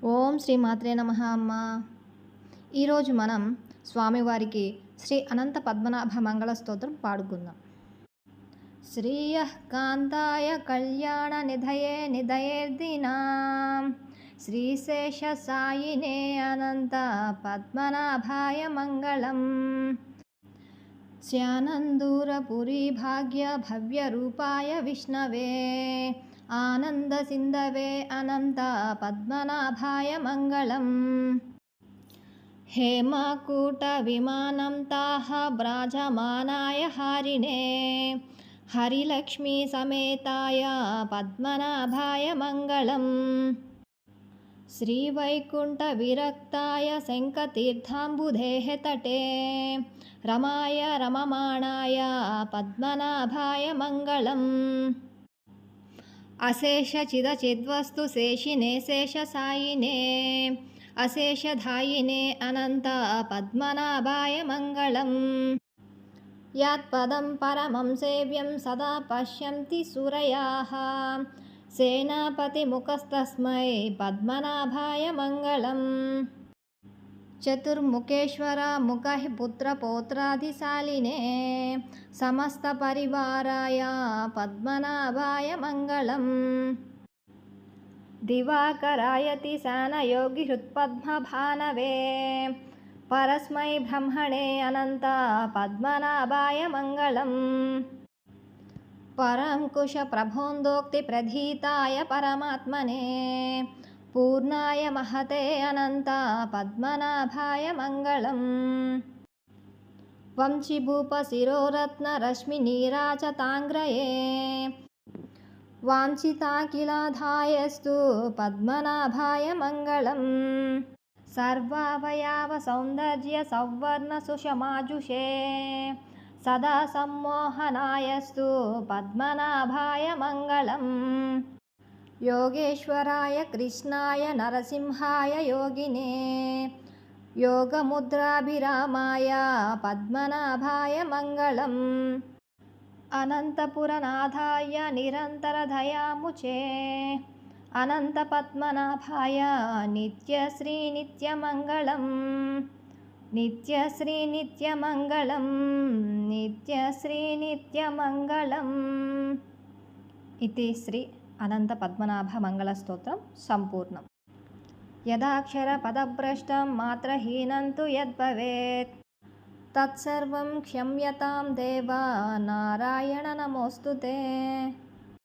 ఓం శ్రీ మాత్రే నమః అమ్మ. ఈరోజు మనం స్వామివారికి శ్రీ అనంత పద్మనాభ మంగళ స్తోత్రం పాడుకుందాం. శ్రీయః కాంతాయ కళ్యాణ నిధయే నిధయేర్దినాం శ్రీశేష సాయినే అనంత పద్మనాభాయ మంగళం. శ్యానందూరపురీ భాగ్య భవ్య రూపాయ విష్ణవే ఆనంద సింధవే అనంత పద్మనాభాయ మంగళం. హేమకూట విమానం తాః భ్రాజమానాయ హారిణే హరిలక్ష్మీ సమేతాయ పద్మనాభాయ మంగళం. శ్రీవైకుంఠ విరక్తాయ శంఖతీర్థాంబుధేః తటే రమాయ రమమాణాయ పద్మనాభాయ మంగళం. అశేష చిదచిద్వస్తు శేషినే శేషసాయినే అశేషధాయినే అనంత పద్మనాభాయ మంగళం. యత్పదం పరమం సేవ్యం సదా పశ్యంతి సూరయాః సేనాపతిముఖస్తస్మై పద్మనాభాయ మంగళం. చతుర్ముఖేశ్వర ముఖః పుత్రపౌత్రాదిశాలినే సమస్త పరివారాయ పద్మనాభాయ మంగళం. దివాకరాయతి శానయోగి హృత్పద్మభానవే పరస్మై బ్రహ్మణే అనంత పద్మనాభాయ మంగళం. పరంకుశ ప్రభోందోక్తి ప్రధీతాయ పరమాత్మనే పూర్ణాయ మహతే అనంత పద్మనాభాయ మంగళం. వంశీభూప శిరోరత్న రశ్మి నీరాజతాంగ్రయే వాంఛితాఖిలాధాయస్తు పద్మనాభాయ మంగళం. సర్వావయవ సౌందర్య సౌవర్ణ సుషమాజుషే సదా సమ్మోహనాయస్తు పద్మనాభాయ మంగళం. యోగేశ్వరాయ కృష్ణాయ నరసింహాయ యోగినే యోగముద్రాభిరామాయ పద్మనాభాయ మంగళం. అనంతపురనాథాయ నిరంతరదయాముచే అనంత పద్మనాభాయ నిత్యశ్రీ నిత్యమంగళం. నిత్యశ్రీ నిత్యమంగళం నిత్యశ్రీ నిత్యమంగళం. ఇది శ్రీ అనంత పద్మనాభ మంగళ స్తోత్రం సంపూర్ణం. యదాక్షర పదభ్రష్టం మాత్రహీనం తు యద్భవేత్ తత్సర్వం క్షమ్యతాం దేవా నారాయణ నమోస్తుతే.